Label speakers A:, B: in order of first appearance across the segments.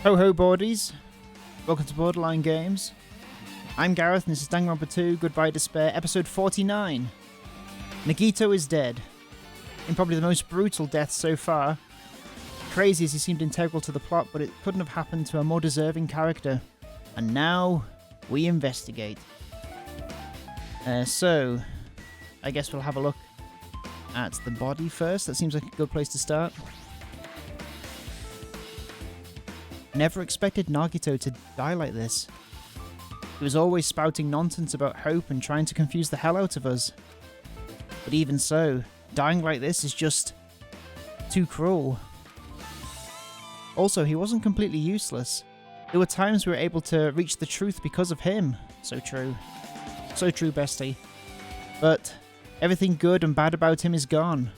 A: Ho ho boardies, welcome to Borderline Games. I'm Gareth and this is Danganronpa 2 Goodbye Despair, episode 49. Nagito is dead, in probably the most brutal death so far. Crazy as he seemed integral to the plot, but it couldn't have happened to a more deserving character. And now, we investigate. So, I guess we'll have a look at the body first. That seems like a good place to start. Never expected Nagito to die like this. He was always spouting nonsense about hope and trying to confuse the hell out of us. But even so, dying like this is just too cruel. Also, he wasn't completely useless. There were times we were able to reach the truth because of him. So true. So true, bestie. But everything good and bad about him is gone.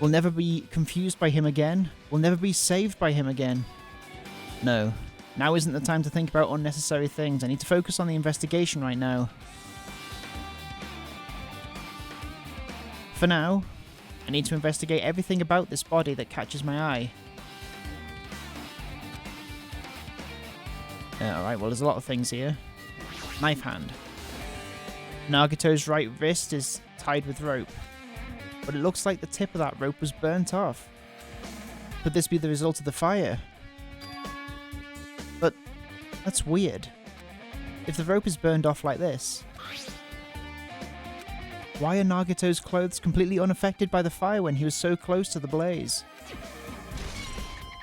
A: We'll never be confused by him again. We'll never be saved by him again. No. Now isn't the time to think about unnecessary things. I need to focus on the investigation right now. For now, I need to investigate everything about this body that catches my eye. Alright, well there's a lot of things here. Knife hand. Nagito's right wrist is tied with rope. But it looks like the tip of that rope was burnt off. Could this be the result of the fire? But that's weird. If the rope is burned off like this, why are Nagito's clothes completely unaffected by the fire when he was so close to the blaze?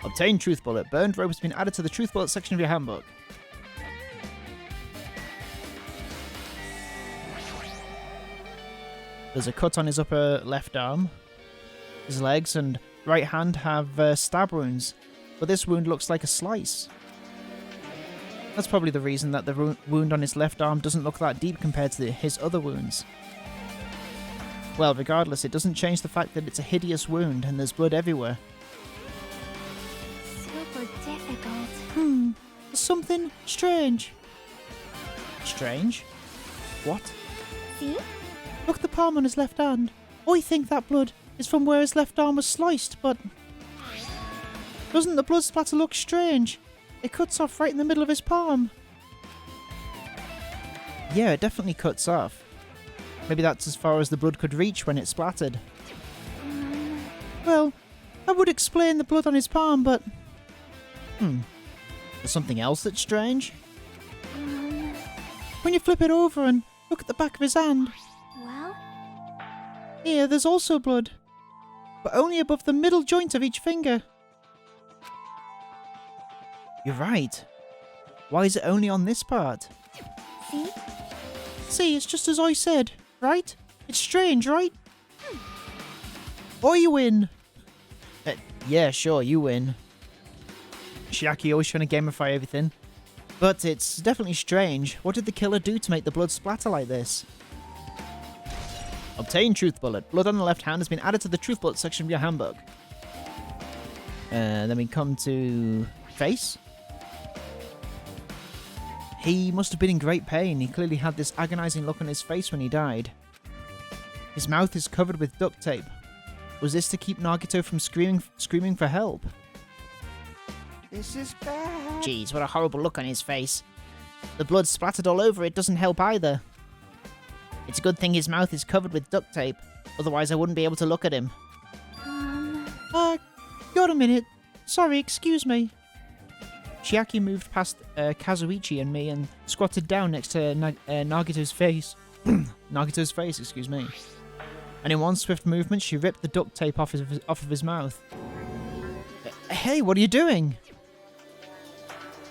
A: Obtain truth bullet. Burned rope has been added to the truth bullet section of your handbook. There's a cut on his upper left arm. His legs and right hand have stab wounds, but this wound looks like a slice. That's probably the reason that the wound on his left arm doesn't look that deep compared to his other wounds. Well, regardless, it doesn't change the fact that it's a hideous wound and there's blood everywhere.
B: Super difficult.
A: There's something strange. Strange? What?
B: See?
A: Look at the palm on his left hand. I think that blood is from where his left arm was sliced, but doesn't the blood splatter look strange? It cuts off right in the middle of his palm. Yeah, it definitely cuts off. Maybe that's as far as the blood could reach when it splattered. Well, that would explain the blood on his palm, but there's something else that's strange. When you flip it over and look at the back of his hand,
B: Well?
A: here, there's also blood, but only above the middle joint of each finger. You're right. Why is it only on this part?
B: See?
A: See, it's just as I said, right? It's strange, right? Or you win. Yeah, sure, you win. Shiaki always trying to gamify everything. But it's definitely strange. What did the killer do to make the blood splatter like this? Obtain truth bullet. Blood on the left hand has been added to the truth bullet section of your handbook. Then we come to face. He must have been in great pain. He clearly had this agonizing look on his face when he died. His mouth is covered with duct tape. Was this to keep Nagito from screaming for help?
C: This is bad.
A: Jeez, what a horrible look on his face. The blood splattered all over it doesn't help either. It's a good thing his mouth is covered with duct tape, otherwise I wouldn't be able to look at him. Got a minute. Sorry, excuse me. Chiaki moved past Kazuichi and me and squatted down next to Nagito's face. Nagito's face, excuse me. And in one swift movement, she ripped the duct tape off of his mouth. Hey, what are you doing?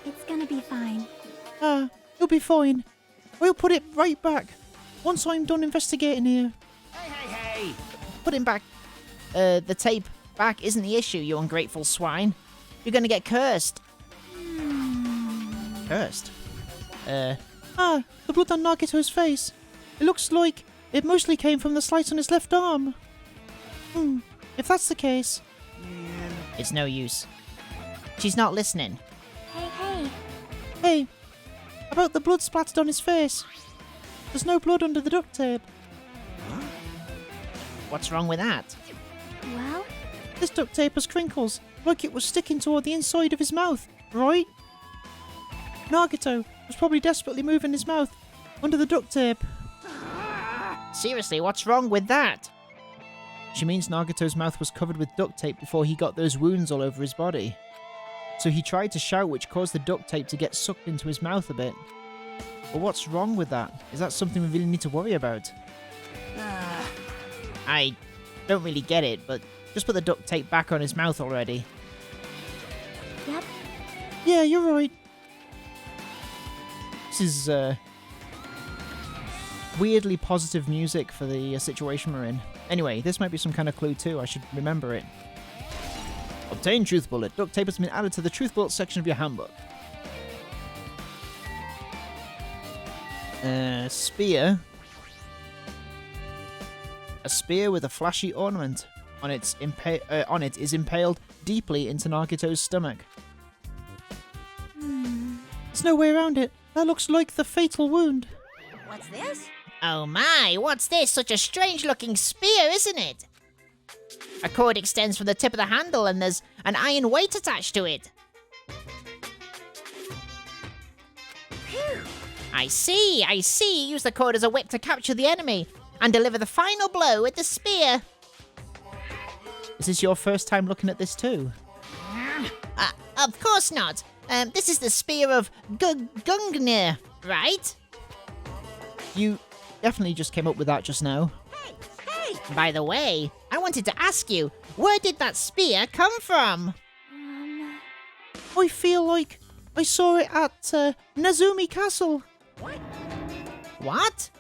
B: It's gonna be fine.
A: You'll be fine. We'll put it right back once I'm done investigating here.
C: Hey!
A: Putting back the tape back isn't the issue, you ungrateful swine. You're gonna get cursed. Cursed? The blood on Nagito's face. It looks like it mostly came from the slice on his left arm. If that's the case...
C: Man.
A: It's no use. She's not listening.
B: Hey!
A: Hey, about the blood splattered on his face. There's no blood under the duct tape.
C: Huh?
A: What's wrong with that?
B: Well?
A: This duct tape has crinkles, like it was sticking toward the inside of his mouth, right? Nagito was probably desperately moving his mouth under the duct tape.
D: Seriously, what's wrong with that?
A: She means Nagito's mouth was covered with duct tape before he got those wounds all over his body. So he tried to shout, which caused the duct tape to get sucked into his mouth a bit. But what's wrong with that? Is that something we really need to worry about?
D: I don't really get it, but
A: Just put the duct tape back on his mouth already.
B: Yep.
A: Yeah, you're right. This is weirdly positive music for the situation we're in. Anyway, this might be some kind of clue too. I should remember it. Obtain Truth Bullet. Duct tape has been added to the Truth Bullet section of your handbook. Spear. A spear with a flashy ornament on it is impaled deeply into Nagito's stomach. There's no way around it. That looks like the fatal wound.
E: What's this?
D: oh my, what's this? Such a strange looking spear, isn't it? A cord extends from the tip of the handle and there's an iron weight attached to it. I see. Use the cord as a whip to capture the enemy and deliver the final blow with the spear.
A: Is this your first time looking at this too?
D: Of course not. This is the spear of Gungnir, right?
A: You definitely just came up with that just now.
E: Hey!
D: By the way, I wanted to ask you, where did that spear come from?
A: I feel like I saw it at Nazumi Castle.
D: What?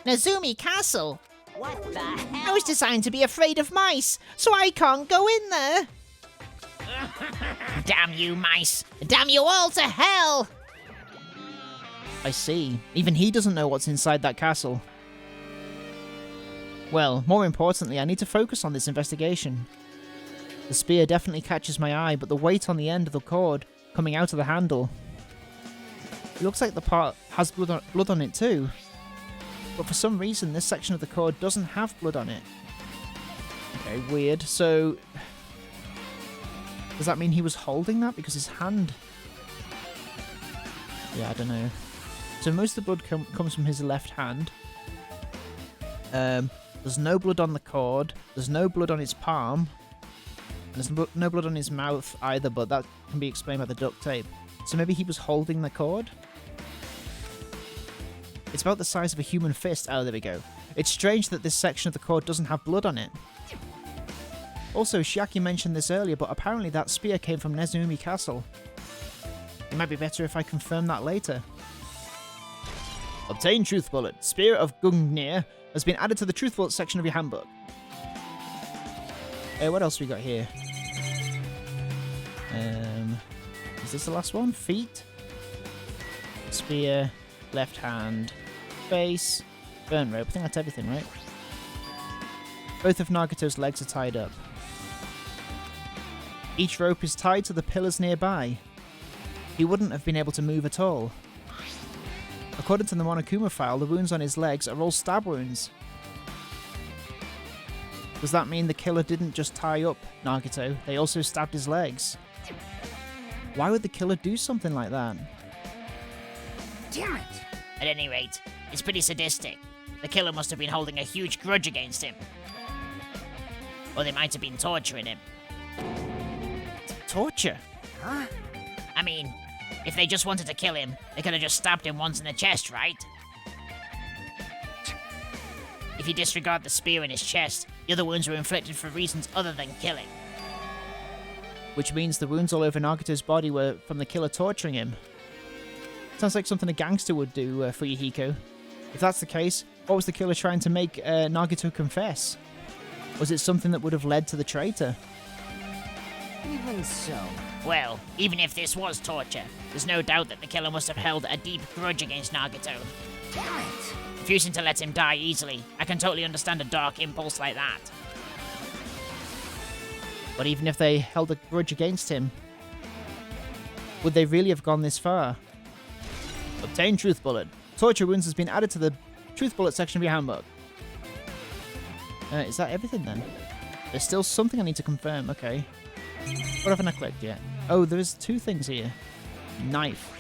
D: Nazumi Castle?
E: What the
D: I
E: hell?
D: was designed to be afraid of mice, so I can't go in there. Damn you, mice! Damn you all to hell!
A: I see. Even he doesn't know what's inside that castle. Well, more importantly, I need to focus on this investigation. The spear definitely catches my eye, but the weight on the end of the cord coming out of the handle. It looks like the part has blood on it too. But for some reason, this section of the cord doesn't have blood on it. Okay, weird. So, does that mean he was holding that? Because his hand... Yeah, I don't know. So most of the blood comes from his left hand. There's no blood on the cord. There's no blood on his palm. And there's no blood on his mouth either, but that can be explained by the duct tape. So maybe he was holding the cord? It's about the size of a human fist. Oh, there we go. It's strange that this section of the cord doesn't have blood on it. Also, Shiaki mentioned this earlier, but apparently that spear came from Nezumi Castle. It might be better if I confirm that later. Obtain Truth Bullet. Spear of Gungnir has been added to the Truth Bullet section of your handbook. What else we got here? Is this the last one? Feet. Spear. Left hand. Face. Burn rope. I think that's everything, right? Both of Nagito's legs are tied up. Each rope is tied to the pillars nearby. He wouldn't have been able to move at all. According to the Monokuma file, the wounds on his legs are all stab wounds. Does that mean the killer didn't just tie up Nagito, they also stabbed his legs? Why would the killer do something like that?
E: Damn it!
D: At any rate, it's pretty sadistic. The killer must have been holding a huge grudge against him. Or they might have been torturing him.
A: Torture?
E: Huh?
D: I mean, if they just wanted to kill him, they could have just stabbed him once in the chest, right? If you disregard the spear in his chest, the other wounds were inflicted for reasons other than killing.
A: Which means the wounds all over Nagito's body were from the killer torturing him. Sounds like something a gangster would do, Fuyuhiko. If that's the case, what was the killer trying to make Nagito confess? Was it something that would have led to the traitor?
E: Even so.
D: Well, even if this was torture, there's no doubt that the killer must have held a deep grudge against Nagito.
E: Damn it!
D: Refusing to let him die easily, I can totally understand a dark impulse like that.
A: But even if they held a grudge against him, would they really have gone this far? Obtain Truth Bullet. Torture wounds has been added to the Truth Bullet section of your handbook. Is that everything then? There's still something I need to confirm, okay. What haven't I clicked yet? Oh, there's two things here. Knife.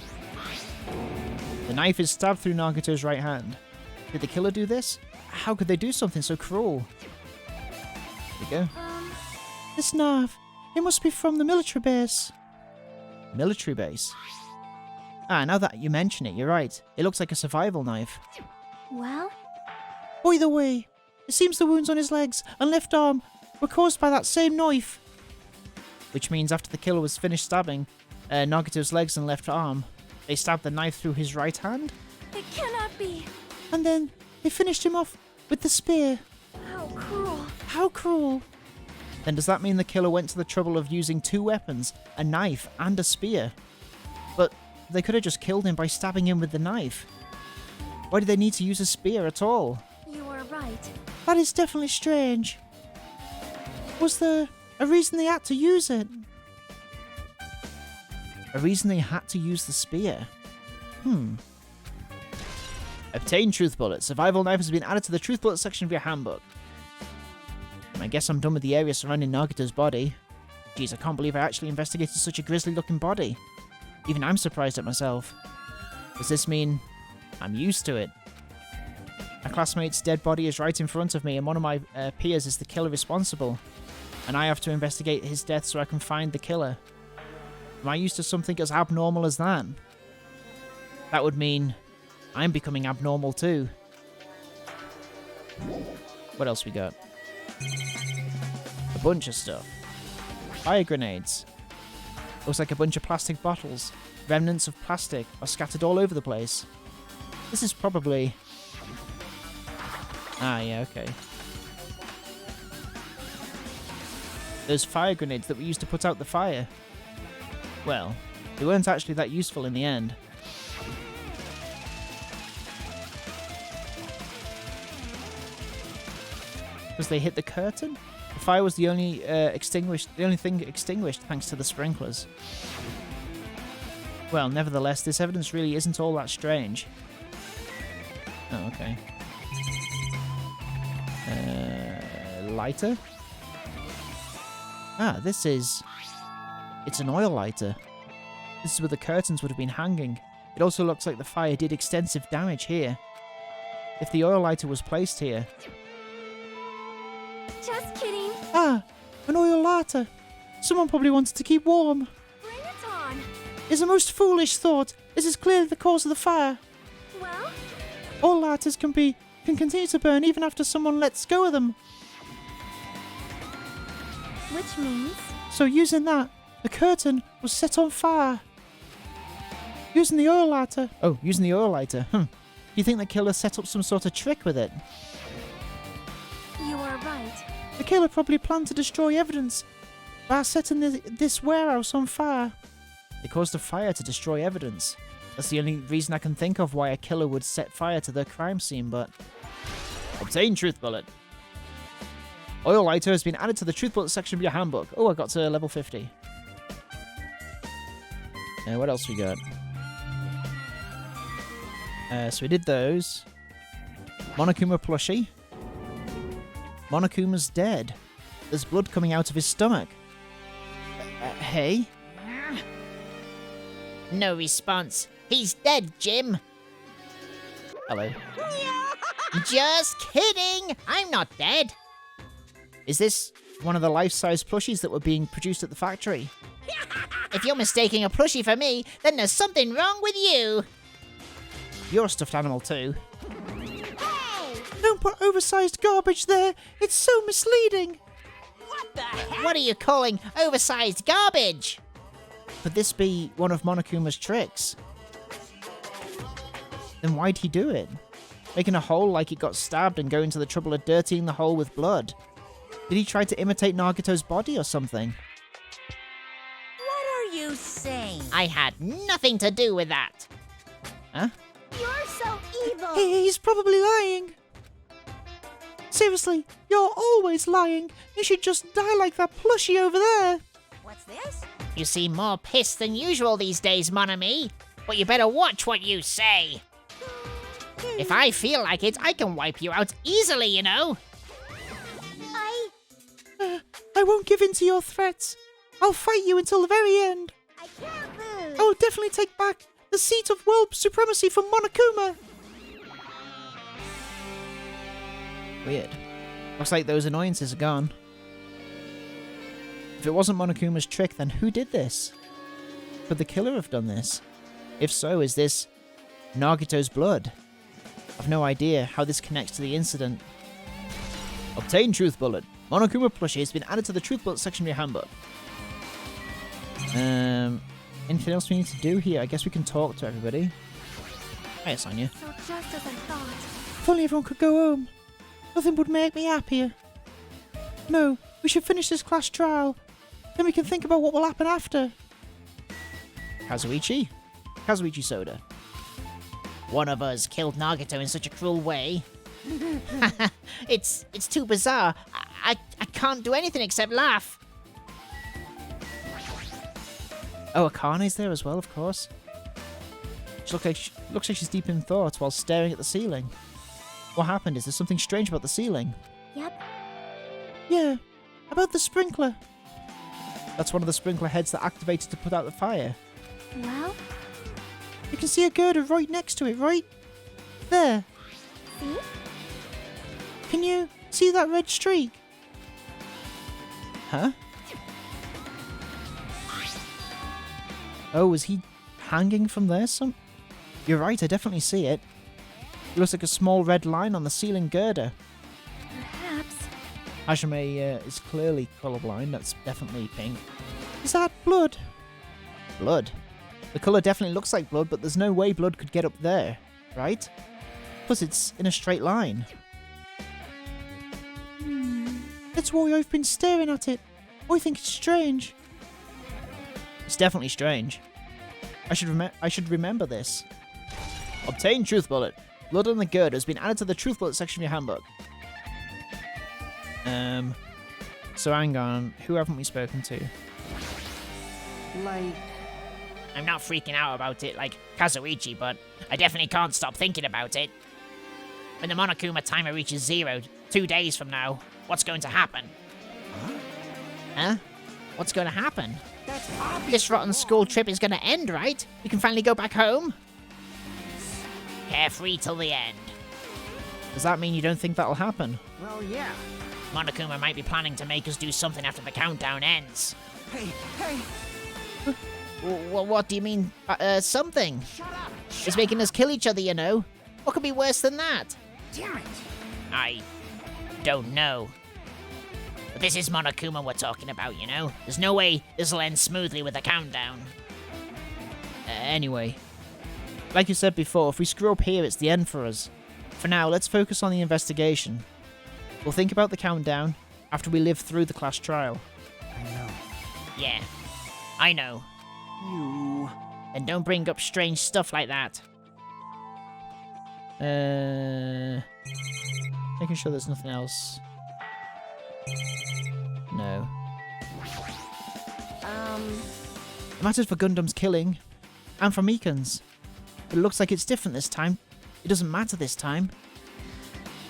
A: The knife is stabbed through Nagato's right hand. Did the killer do this? How could they do something so cruel? There we go. This knife. It must be from the military base. Military base? Ah, now that you mention it, you're right. It looks like a survival knife.
B: Well,
A: By the way, it seems the wounds on his legs and left arm were caused by that same knife. Which means after the killer was finished stabbing Nagato's legs and left arm, they stabbed the knife through his right hand.
B: it cannot be.
A: And then they finished him off with the spear.
B: How cruel.
A: How cruel. Then does that mean the killer went to the trouble of using two weapons, a knife and a spear? But they could have just killed him by stabbing him with the knife. Why did they need to use a spear at all?
B: You are right.
A: That is definitely strange. Was there a reason they had to use it? A reason they had to use the spear? Obtain Truth Bullet. Survival knife has been added to the Truth Bullet section of your handbook. I guess I'm done with the area surrounding Nagato's body. Jeez, I can't believe I actually investigated such a grisly looking body. Even I'm surprised at myself. Does this mean I'm used to it? A classmate's dead body is right in front of me and one of my peers is the killer responsible. And I have to investigate his death so I can find the killer. Am I used to something as abnormal as that? That would mean I'm becoming abnormal too. What else we got? A bunch of stuff. Fire grenades. Looks like a bunch of plastic bottles. Remnants of plastic are scattered all over the place. This is probably... Ah, yeah, okay. Those fire grenades that we used to put out the fire. Well, they weren't actually that useful in the end. Because they hit the curtain? The fire was the only thing extinguished thanks to the sprinklers. Well, nevertheless, this evidence really isn't all that strange. Oh, okay. Lighter? Ah, this is... It's an oil lighter. This is where the curtains would have been hanging. It also looks like the fire did extensive damage here. If the oil lighter was placed here...
B: Just kidding.
A: Ah, an oil lighter. Someone probably wanted to keep warm.
B: Bring it on.
A: It's a most foolish thought. This is clearly the cause of the fire.
B: Well,
A: Oil lighters can continue to burn even after someone lets go of them.
B: which means
A: So using that, the curtain was set on fire. Using the oil lighter. Oh, using the oil lighter. Do you think the killer set up some sort of trick with it?
B: you are right.
A: The killer probably planned to destroy evidence by setting this warehouse on fire. They caused a fire to destroy evidence. That's the only reason I can think of why a killer would set fire to the crime scene, but... Obtain Truth Bullet. Oil lighter has been added to the Truth Bullet section of your handbook. Oh, I got to level 50. What else we got? So we did those. Monokuma plushie. Monokuma's dead. There's blood coming out of his stomach. Hey?
D: No response. He's dead, Jim.
A: Hello.
D: Just kidding. I'm not dead.
A: Is this one of the life-size plushies that were being produced at the factory?
D: If you're mistaking a plushie for me, then there's something wrong with you.
A: You're a stuffed animal too. Don't put oversized garbage there. It's so misleading.
D: What are you calling oversized garbage?
A: Could this be one of Monokuma's tricks? Then why'd he do it? Making a hole like it got stabbed and going to the trouble of dirtying the hole with blood. Did he try to imitate Nagato's body or something?
E: What are you saying?
D: I had nothing to do with that.
A: Huh?
B: You're so evil.
A: He's probably lying. Seriously, you're always lying. You should just die like that plushie over there.
E: What's this?
D: You seem more pissed than usual these days, mon ami. But you better watch what you say. If I feel like it, I can wipe you out easily, you know.
A: I won't give in to your threats. I'll fight you until the very end.
B: I can't lose.
A: I will definitely take back the seat of world supremacy from Monokuma. Weird. Looks like those annoyances are gone. If it wasn't Monokuma's trick, then who did this? Could the killer have done this? If so, is this Nagito's blood? I've no idea how this connects to the incident. Obtain Truth Bullet. Monokuma plushie has been added to the Truth Bullet section of your handbook. Anything else we need to do here? I guess we can talk to everybody. Hey, Sonia.
B: So just as I thought.
A: If only everyone could go home. Nothing would make me happier. No, we should finish this class trial. Then we can think about what will happen after. Kazuichi? Kazuichi Soda.
D: One of us killed Nagito in such a cruel way. It's too bizarre. I can't do anything except laugh.
A: Oh, Akane's there as well, of course. She looks like she's deep in thought while staring at the ceiling. What happened? Is there something strange about the ceiling?
B: Yep.
A: Yeah, about the sprinkler. That's one of the sprinkler heads that activated to put out the fire.
B: Well,
A: You can see a girder right next to it, right? There.
B: see?
A: Can you see that red streak? Huh? Oh, is he hanging from there? You're right, I definitely see it. It looks like a small red line on the ceiling girder.
B: Perhaps.
A: Hajime is clearly colorblind. That's definitely pink. Is that blood? Blood? The color definitely looks like blood, but there's no way blood could get up there, right? Plus, it's in a straight line. That's why I've been staring at it. I think it's strange. It's definitely strange. I should remember this. Obtain Truth Bullet. Blood on the girder has been added to the Truth Bullet section of your handbook. So hang on. Who haven't we spoken to?
C: Like,
D: I'm not freaking out about it like Kazuichi, but I definitely can't stop thinking about it. When the Monokuma timer reaches 0, 2 days from now, what's going to happen? Huh? What's going to happen?
C: that's obvious.
D: This rotten school trip is going to end, right? We can finally go back home? Carefree till the end.
A: Does that mean you don't think that'll happen?
C: Well, yeah.
D: Monokuma might be planning to make us do something after the countdown ends.
C: Hey, hey,
D: What do you mean, something?
C: shut up.
D: It's making us kill each other, you know. What could be worse than that?
C: Damn it.
D: I don't know. But this is Monokuma we're talking about, you know? There's no way this'll end smoothly with a countdown.
A: Anyway. Like you said before, if we screw up here, it's the end for us. For now, let's focus on the investigation. We'll think about the countdown after we live through the class trial.
C: I know.
D: Yeah, I know.
C: You.
D: And don't bring up strange stuff like that.
A: Making sure there's nothing else. No. It matters for Gundam's killing, and for Mikan's. But it looks like it's different this time. It doesn't matter this time.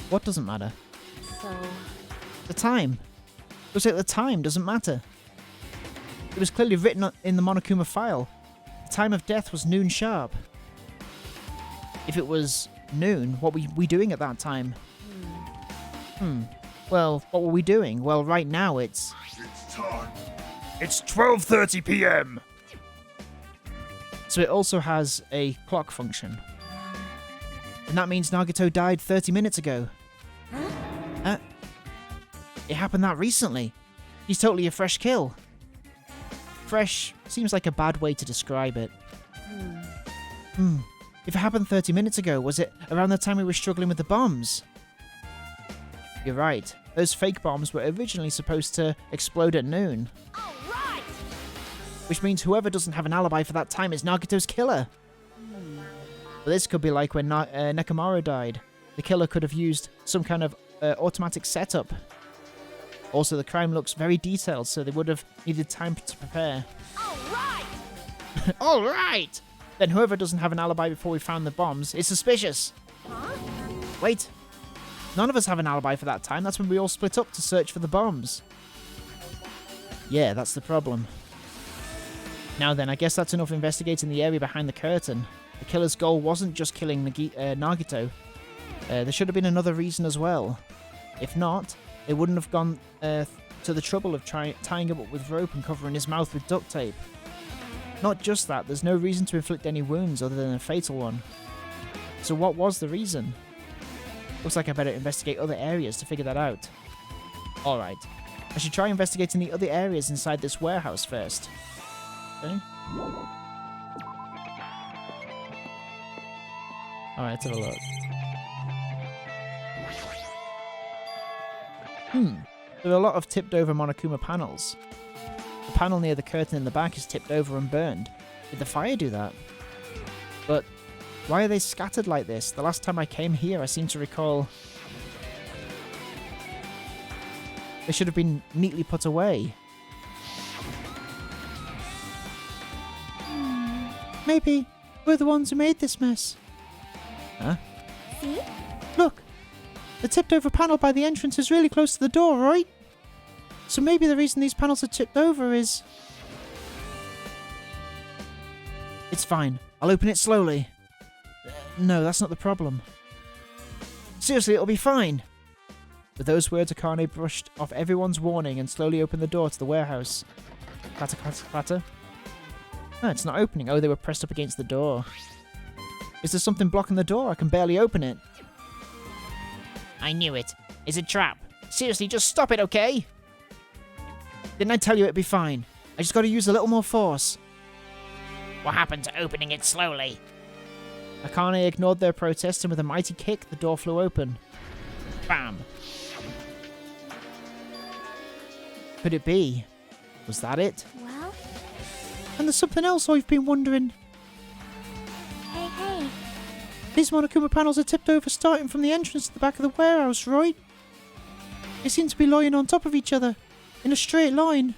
A: What doesn't matter?
B: So,
A: The time. Looks like the time doesn't matter. It was clearly written in the Monokuma file. The time of death was noon sharp. If it was noon, what were we doing at that time? Well, what were we doing? Well, right now it's...
F: It's time. It's 12:30 p.m.
A: So it also has a clock function. And that means Nagito died 30 minutes ago. Huh? It happened that recently. He's totally a fresh kill. Fresh seems like a bad way to describe it. If it happened 30 minutes ago, was it around the time we were struggling with the bombs? You're right. Those fake bombs were originally supposed to explode at noon.
B: all right.
A: Which means whoever doesn't have an alibi for that time is Nagito's killer. But this could be like when Nekomaru died. The killer could have used some kind of automatic setup. Also, the crime looks very detailed, so they would have needed time to prepare.
B: All right.
D: All right!
A: Then whoever doesn't have an alibi before we found the bombs is suspicious. Wait. None of us have an alibi for that time. That's when we all split up to search for the bombs. Yeah, that's the problem. Now then, I guess that's enough investigating the area behind the curtain. The killer's goal wasn't just killing Nagito. There should have been another reason as well. If not, they wouldn't have gone to the trouble of tying him up with rope and covering his mouth with duct tape. Not just that, there's no reason to inflict any wounds other than a fatal one. So what was the reason? Looks like I better investigate other areas to figure that out. Alright, I should try investigating the other areas inside this warehouse first. Okay. Alright, let's have a look. There are a lot of tipped over Monokuma panels. The panel near the curtain in the back is tipped over and burned. Did the fire do that? But why are they scattered like this? The last time I came here, I seem to recall they should have been neatly put away. Maybe we're the ones who made this mess. Huh?
B: See?
A: Look! The tipped over panel by the entrance is really close to the door, right? So maybe the reason these panels are tipped over is... It's fine. I'll open it slowly. No, that's not the problem. Seriously, it'll be fine. With those words, Akane brushed off everyone's warning and slowly opened the door to the warehouse. Clatter, clatter, clatter. Oh, it's not opening. Oh, they were pressed up against the door. Is there something blocking the door? I can barely open it.
D: I knew it. It's a trap. Seriously, just stop it, okay?
A: Didn't I tell you it'd be fine? I just gotta use a little more force.
D: What happened to opening it slowly?
A: Akane ignored their protest and with a mighty kick, the door flew open.
D: Bam.
A: Could it be? Was that it?
B: Well,
A: And there's something else I've been wondering.
B: hey.
A: These Monokuma panels are tipped over starting from the entrance to the back of the warehouse, right? They seem to be lying on top of each other, in a straight line.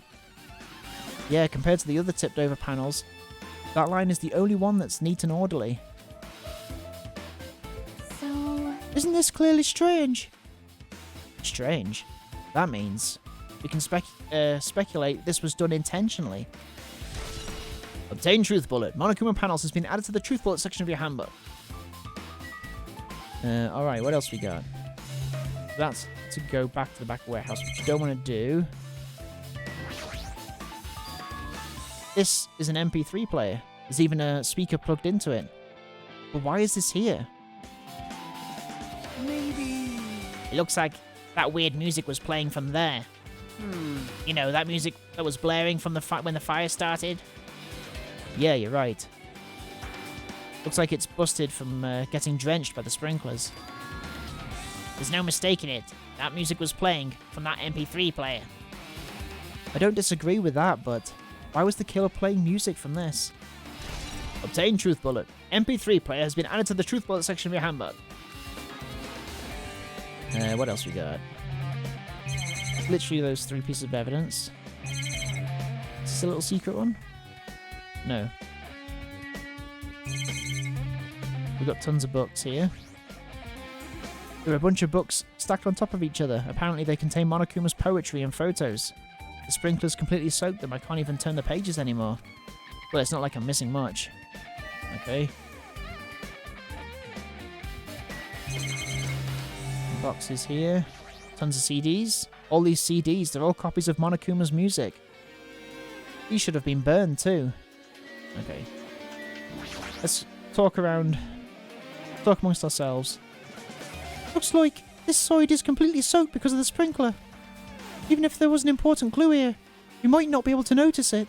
A: Yeah, compared to the other tipped over panels, that line is the only one that's neat and orderly.
B: So,
A: Isn't this clearly strange? Strange? That means we can speculate this was done intentionally. Obtain Truth Bullet. Monokuma panels has been added to the Truth Bullet section of your handbook. Alright, what else we got? That's to go back to the back warehouse, which you don't want to do. This is an MP3 player. There's even a speaker plugged into it. But why is this here?
C: Maybe.
D: It looks like that weird music was playing from there. You know, that music that was blaring from the when the fire started?
A: Yeah, you're right. Looks like it's busted from getting drenched by the sprinklers.
D: There's no mistaking it. That music was playing from that MP3 player.
A: I don't disagree with that, but why was the killer playing music from this? Obtain Truth Bullet. MP3 player has been added to the Truth Bullet section of your handbook. What else we got? Literally those 3 pieces of evidence. Is this a little secret one? No. We've got tons of books here. There are a bunch of books stacked on top of each other. Apparently they contain Monokuma's poetry and photos. The sprinklers completely soaked them. I can't even turn the pages anymore. Well, it's not like I'm missing much. Okay. Boxes here. Tons of CDs. All these CDs, they're all copies of Monokuma's music. These should have been burned too. Okay. Let's talk amongst ourselves. Looks like this side is completely soaked because of the sprinkler. Even if there was an important clue here, we might not be able to notice it.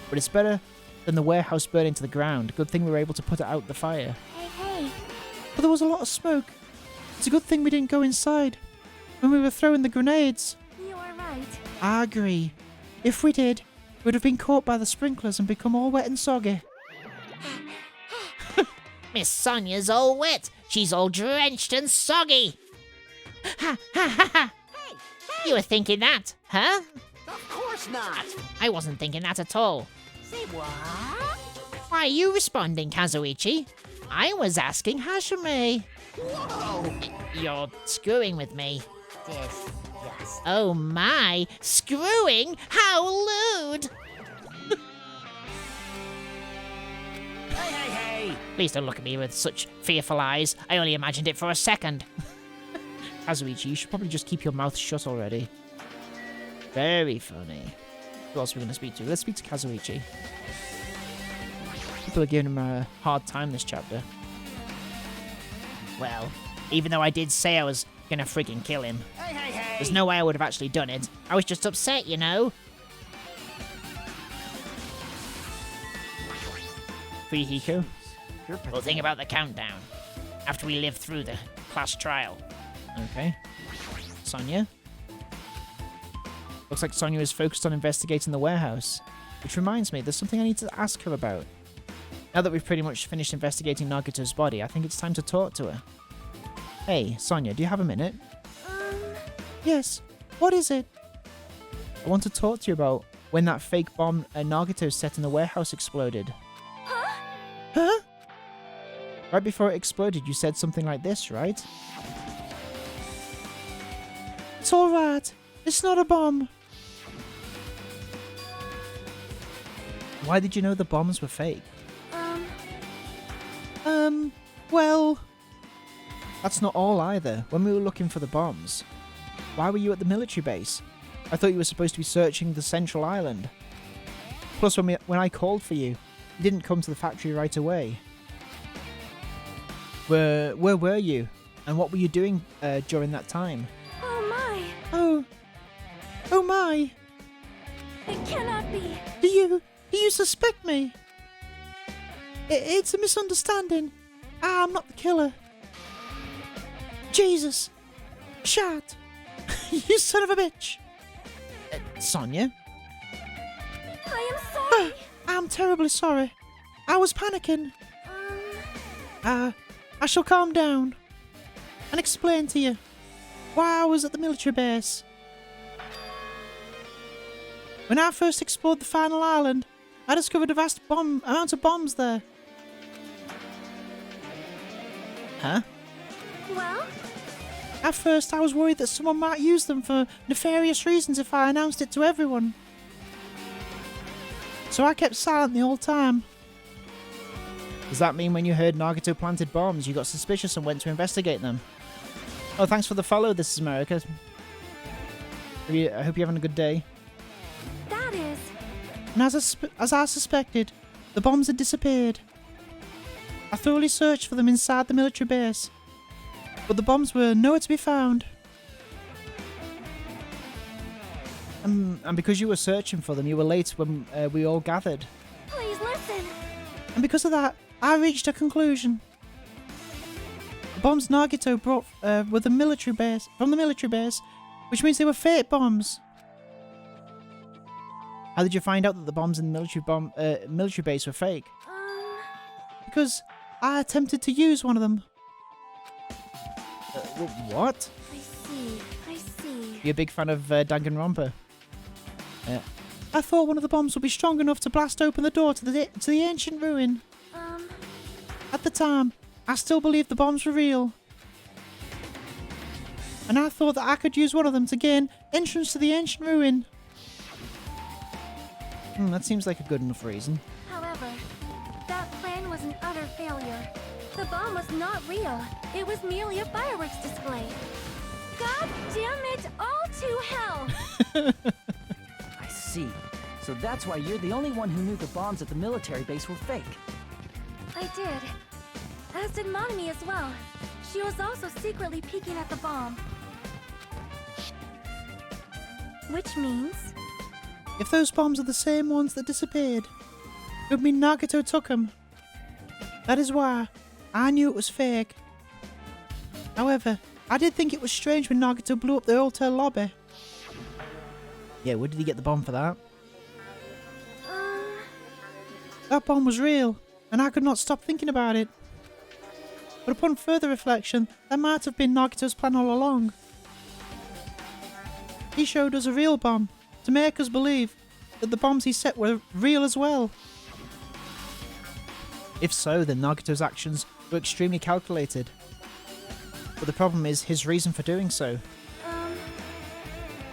A: But it's better than the warehouse burning to the ground. Good thing we were able to put it out the fire.
B: Hey.
A: But there was a lot of smoke. It's a good thing we didn't go inside when we were throwing the grenades.
B: You are right.
A: I agree. If we did, we would have been caught by the sprinklers and become all wet and soggy.
D: Miss Sonia's all wet. She's all drenched and soggy. Ha ha ha ha. You were thinking that, huh?
C: Of course not.
D: I wasn't thinking that at all.
E: Say what?
D: Why are you responding, Kazuichi? I was asking Hashime.
C: Whoa.
D: You're screwing with me.
E: Disgusting.
D: Oh my, screwing? How lewd!
C: Hey, hey, hey!
D: Please don't look at me with such fearful eyes. I only imagined it for a second.
A: Kazuichi, you should probably just keep your mouth shut already. Very funny. Who else are we going to speak to? Let's speak to Kazuichi. People are giving him a hard time this chapter.
D: Well, even though I did say I was gonna freaking kill him,
C: Hey, hey, hey!
D: there's no way I would have actually done it. I was just upset, you know?
A: Fuyuhiko.
D: Well, think about the countdown. After we live through the class trial.
A: Okay. Sonia. Looks like Sonia is focused on investigating the warehouse. Which reminds me, there's something I need to ask her about. Now that we've pretty much finished investigating Nagito's body, I think it's time to talk to her. Hey, Sonia, do you have a minute? Yes. What is it? I want to talk to you about when that fake bomb Nagito set in the warehouse exploded. Huh? Right before it exploded, you said something like this, right? It's alright. It's not a bomb. Why did you know the bombs were fake? Well... That's not all either. When we were looking for the bombs, why were you at the military base? I thought you were supposed to be searching the central island. Plus, when I called for you, you didn't come to the factory right away. Where were you? And what were you doing during that time?
B: Oh my!
A: Oh my!
B: It cannot be!
A: Do you suspect me? It's a misunderstanding. I'm not the killer. Jesus! Shut! You son of a bitch! Sonia?
B: I am sorry!
A: I'm terribly sorry. I was panicking. I shall calm down and explain to you why I was at the military base. When I first explored the final island, I discovered a vast amount of bombs there. Huh?
B: Well?
A: At first, I was worried that someone might use them for nefarious reasons if I announced it to everyone. So I kept silent the whole time. Does that mean when you heard Nagito planted bombs, you got suspicious and went to investigate them? Oh, thanks for the follow, This is America. I hope you're having a good day.
B: That is...
A: And as I suspected, the bombs had disappeared. I thoroughly searched for them inside the military base, but the bombs were nowhere to be found. And because you were searching for them, you were late when we all gathered.
B: Please listen!
A: And because of that, I reached a conclusion. The bombs Nagito brought were from the military base, which means they were fake bombs. How did you find out that the bombs in the military base were fake? Because I attempted to use one of them. What?
B: I see.
A: You're a big fan of Danganronpa? I thought one of the bombs would be strong enough to blast open the door to the ancient ruin. At the time, I still believed the bombs were real. And I thought that I could use one of them to gain entrance to the ancient ruin. That seems like a good enough reason.
B: However, that plan was an utter failure. The bomb was not real. It was merely a fireworks display. God damn it, all to hell!
G: I see. So that's why you're the only one who knew the bombs at the military base were fake.
B: I did. As did Monami as well. She was also secretly peeking at the bomb. Which means...
A: If those bombs are the same ones that disappeared, it would mean Nagito took them. That is why I knew it was fake. However, I did think it was strange when Nagito blew up the hotel lobby. Yeah, where did he get the bomb for that? That bomb was real, and I could not stop thinking about it. But upon further reflection, that might have been Nagito's plan all along. He showed us a real bomb, to make us believe that the bombs he set were real as well. If so, then Nagito's actions were extremely calculated. But the problem is his reason for doing so.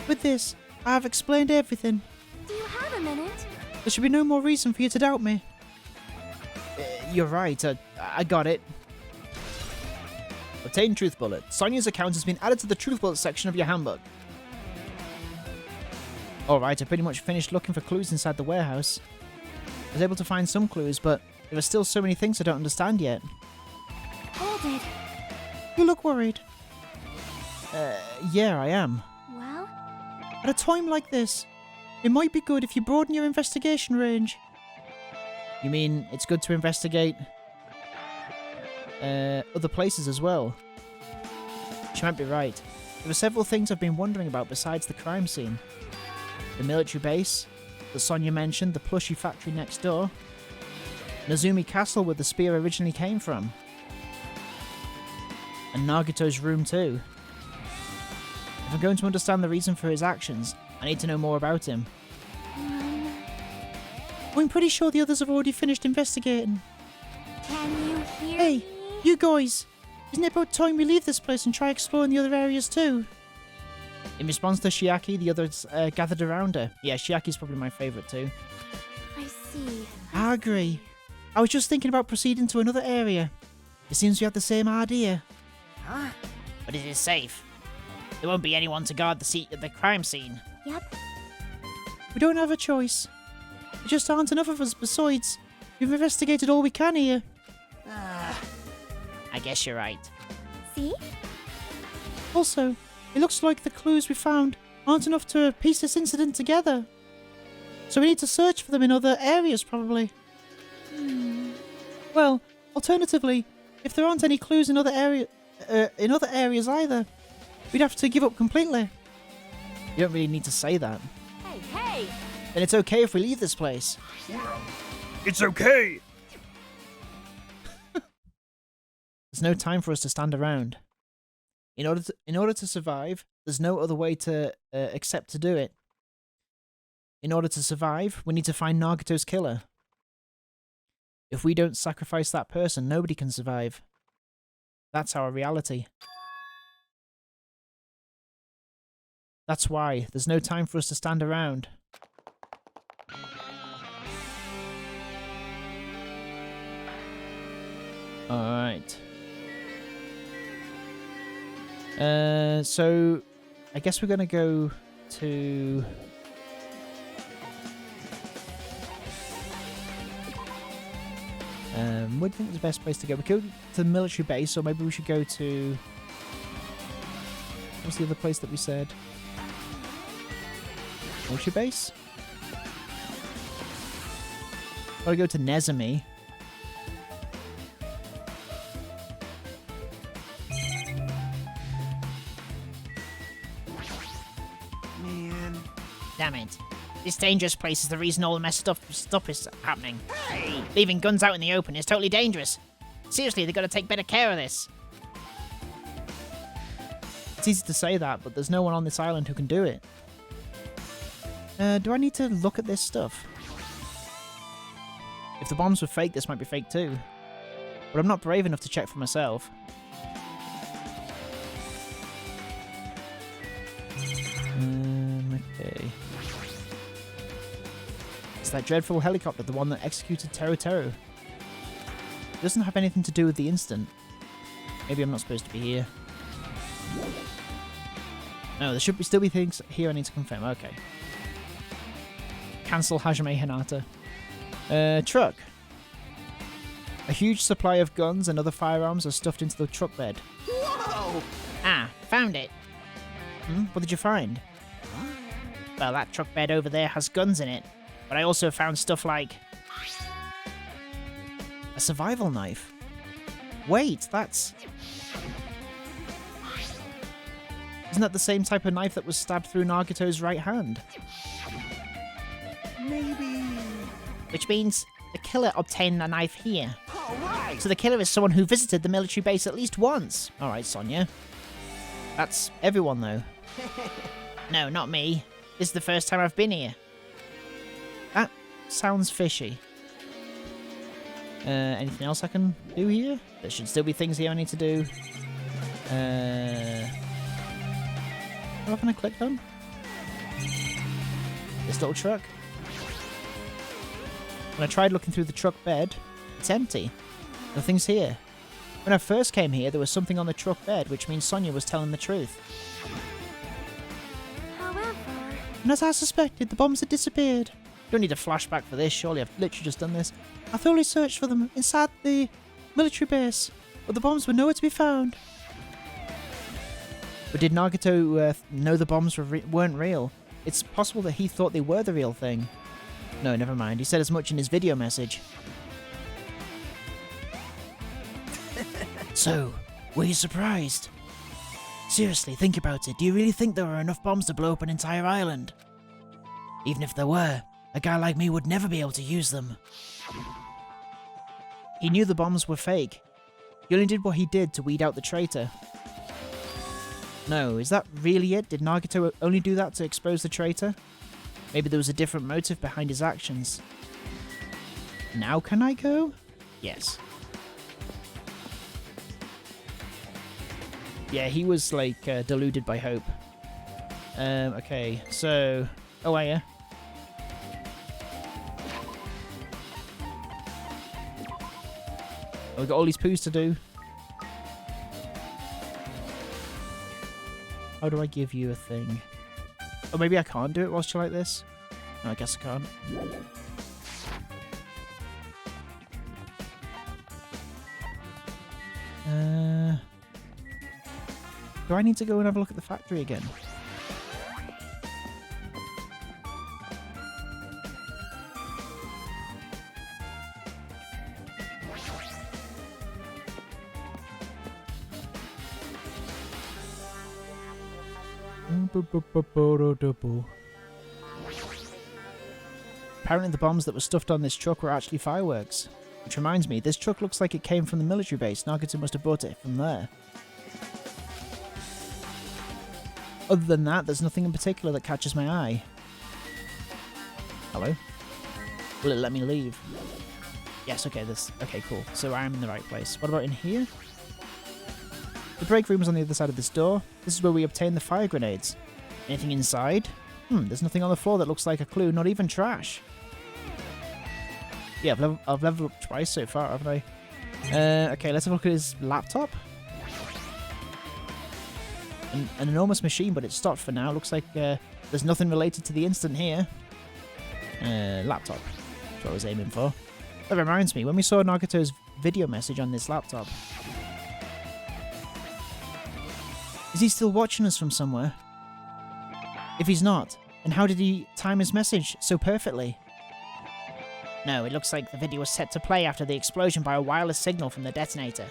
A: With this, I have explained everything.
B: Do you have a minute?
A: There should be no more reason for you to doubt me. You're right, I got it. Obtain Truth Bullet. Sonia's account has been added to the Truth Bullet section of your handbook. Alright, I pretty much finished looking for clues inside the warehouse. I was able to find some clues, but there are still so many things I don't understand yet.
B: Hold it.
A: You look worried. Yeah, I am.
B: Well,
A: At a time like this, it might be good if you broaden your investigation range. You mean it's good to investigate other places as well? She might be right. There are several things I've been wondering about besides the crime scene. The military base, that Sonia mentioned, the plushy factory next door, Nezumi Castle where the spear originally came from, and Nagito's room too. If I'm going to understand the reason for his actions, I need to know more about him. I'm pretty sure the others have already finished investigating.
B: can you hear
A: Hey,
B: me?
A: you guys! Isn't it about time we leave this place and try exploring the other areas too? In response to Shiaki, the others gathered around her. Yeah, Shiaki's probably my favourite too.
B: I see.
A: I agree. I was just thinking about proceeding to another area. It seems we have the same idea.
D: Huh? But it is safe. There won't be anyone to guard the seat at the crime scene.
B: Yep.
A: We don't have a choice. There just aren't enough of us. Besides, we've investigated all we can here.
D: I guess you're right.
B: See?
A: Also, it looks like the clues we found aren't enough to piece this incident together. So we need to search for them in other areas, probably. Well, alternatively, if there aren't any clues in other areas either, we'd have to give up completely. You don't really need to say that.
B: Hey, hey!
A: Then it's okay if we leave this place.
F: It's okay.
A: There's no time for us to stand around. In order to survive, there's no other way to except to do it. In order to survive, we need to find Nagito's killer. If we don't sacrifice that person, nobody can survive. That's our reality. That's why there's no time for us to stand around. Alright. So I guess we're gonna go to what do you think is the best place to go? We could go to the military base, or maybe we should go to what's the other place that we said? Military base? Gotta go to Nezumi.
C: Man.
D: Damn it. This dangerous place is the reason all the messed up stuff is happening. Leaving guns out in the open is totally dangerous. Seriously, they've got to take better care of this.
A: It's easy to say that, but there's no one on this island who can do it. Do I need to look at this stuff? If the bombs were fake, this might be fake too. But I'm not brave enough to check for myself. Okay. It's that dreadful helicopter, the one that executed Teru Teru. It doesn't have anything to do with the incident. Maybe I'm not supposed to be here. No, there should still be things here I need to confirm. Okay. Cancel Hajime Hinata. Truck. A huge supply of guns and other firearms are stuffed into the truck bed.
C: Whoa!
D: Ah, found it.
A: What did you find?
D: Well, that truck bed over there has guns in it. But I also found stuff like...
A: A survival knife. Wait, that's... Isn't that the same type of knife that was stabbed through Nagito's right hand?
C: Maybe.
D: Which means the killer obtained a knife here.
C: All right.
D: So the killer is someone who visited the military base at least once.
A: Alright, Sonia. That's everyone, though.
D: No, not me. This is the first time I've been here.
A: That sounds fishy. Anything else I can do here? There should still be things here I need to do. What can I click on? This little truck. When I tried looking through the truck bed, it's empty. Nothing's here. When I first came here, there was something on the truck bed, which means Sonia was telling the truth.
B: However,
A: And as I suspected, the bombs had disappeared. Don't need a flashback for this, surely I've literally just done this. I thoroughly searched for them inside the military base, but the bombs were nowhere to be found. But did Nagato know the bombs weren't real? It's possible that he thought they were the real thing. No, never mind. He said as much in his video message. So, were you surprised? Seriously, think about it. Do you really think there were enough bombs to blow up an entire island? Even if there were, a guy like me would never be able to use them. He knew the bombs were fake. He only did what he did to weed out the traitor. No, is that really it? Did Nagato only do that to expose the traitor? Maybe there was a different motive behind his actions. Now can I go? Yes. Yeah, he was like deluded by hope. Okay, so... Oh, yeah. Oh, we got all these poos to do. How do I give you a thing? Oh, maybe I can't do it whilst you're like this? No, I guess I can't. Do I need to go and have a look at the factory again? Apparently the bombs that were stuffed on this truck were actually fireworks. Which reminds me, this truck looks like it came from the military base. Nagato must have bought it from there. Other than that, there's nothing in particular that catches my eye. Hello? Will it let me leave? Yes, okay, okay, cool. So I'm in the right place. What about in here? The break room's on the other side of this door. This is where we obtain the fire grenades. Anything inside? There's nothing on the floor that looks like a clue, not even trash. Yeah, I've leveled up twice so far, haven't I? Okay, let's have a look at his laptop. An enormous machine, but it's stopped for now. Looks like there's nothing related to the incident here. Laptop. That's what I was aiming for. That reminds me, when we saw Nagato's video message on this laptop... Is he still watching us from somewhere? If he's not, then how did he time his message so perfectly? No, it looks like the video was set to play after the explosion by a wireless signal from the detonator.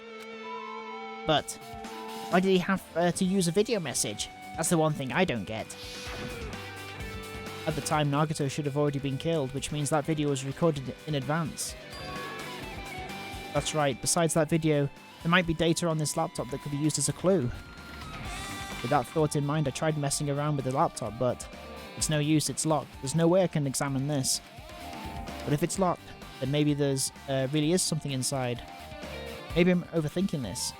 A: But why did he have to use a video message? That's the one thing I don't get. At the time, Nagato should have already been killed, which means that video was recorded in advance. That's right, besides that video, there might be data on this laptop that could be used as a clue. With that thought in mind, I tried messing around with the laptop, but it's no use, it's locked. There's no way I can examine this. But if it's locked, then maybe there's really is something inside. Maybe I'm overthinking this.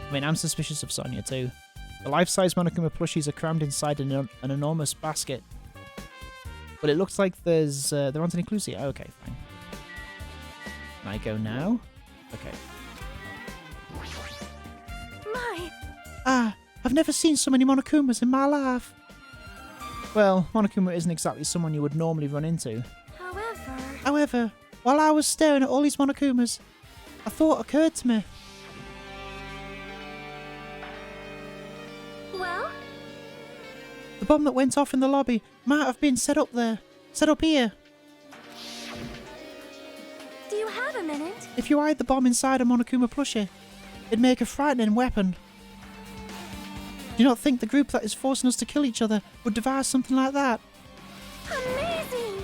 A: I mean, I'm suspicious of Sonia too. The life-size Monokuma plushies are crammed inside an enormous basket. But it looks like there aren't any clues here. Okay, fine. Can I go now? Okay. I've never seen so many Monokumas in my life. Well, Monokuma isn't exactly someone you would normally run into. However, while I was staring at all these Monokumas, a thought occurred to me.
B: Well?
A: The bomb that went off in the lobby might have been set up there. Set up here.
B: Do you have a minute?
A: If you hide the bomb inside a Monokuma plushie, it'd make a frightening weapon. Do you not think the group that is forcing us to kill each other would devise something like that?
B: Amazing!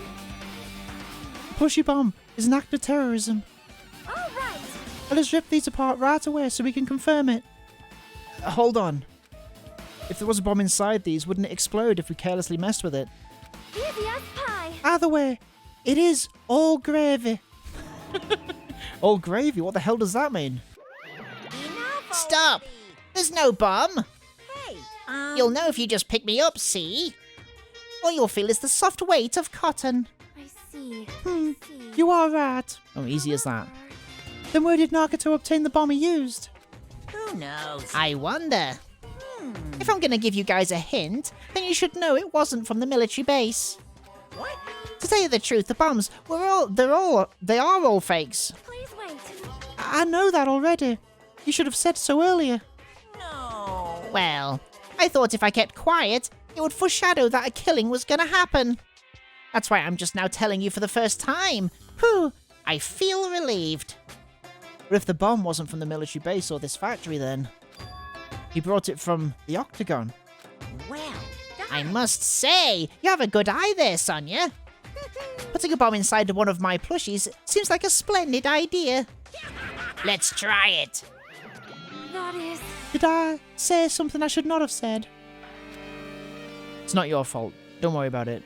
A: The plushie bomb is an act of terrorism.
B: All right.
A: Let us rip these apart right away so we can confirm it. Hold on. If there was a bomb inside these, wouldn't it explode if we carelessly messed with it?
B: Easy as pie.
A: Either way, it is all gravy. All gravy? What the hell does that mean?
E: Enough
D: Stop!
E: already.
D: There's no bomb! You'll know if you just pick me up, see? All you'll feel is the soft weight of cotton.
B: I see.
A: Hmm,
B: I see.
A: you are right. Oh, easy as that. Then where did Nagato obtain the bomb he used?
E: Who knows?
D: I wonder. If I'm gonna give you guys a hint, then you should know it wasn't from the military base.
E: What?
D: To tell you the truth, the bombs they are all fakes.
B: Please wait.
A: I know that already. You should have said so earlier.
E: No.
D: Well, I thought if I kept quiet, it would foreshadow that a killing was gonna happen. That's why I'm just now telling you for the first time. Whew, I feel relieved.
A: But if the bomb wasn't from the military base or this factory, then he brought it from the Octagon.
E: Well,
D: I must say, you have a good eye there, Sonia. Putting a bomb inside one of my plushies seems like a splendid idea. Let's try it.
B: That is.
A: Did I say something I should not have said? It's not your fault. Don't worry about it.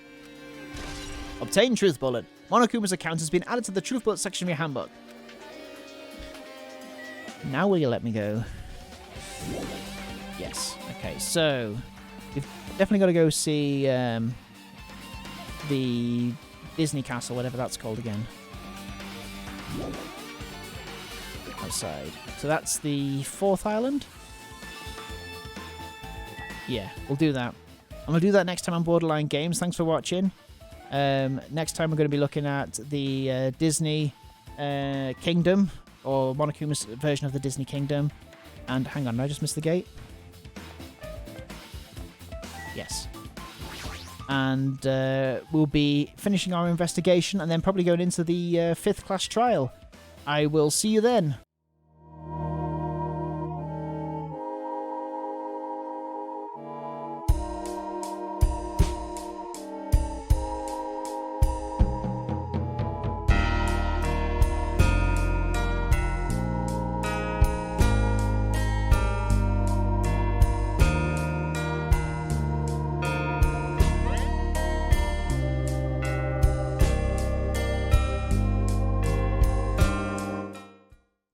A: Obtain Truth Bullet. Monokuma's account has been added to the Truth Bullet section of your handbook. Now will you let me go? Yes. Okay, so we've definitely got to go see the Disney Castle, whatever that's called again. Outside. So that's the 4th island? Yeah, we'll do that. I'm going to do that next time on Borderline Games. Thanks for watching. Next time we're going to be looking at the Disney Kingdom, or Monokuma's version of the Disney Kingdom. And hang on, did I just miss the gate? Yes. And we'll be finishing our investigation and then probably going into the 5th class trial. I will see you then.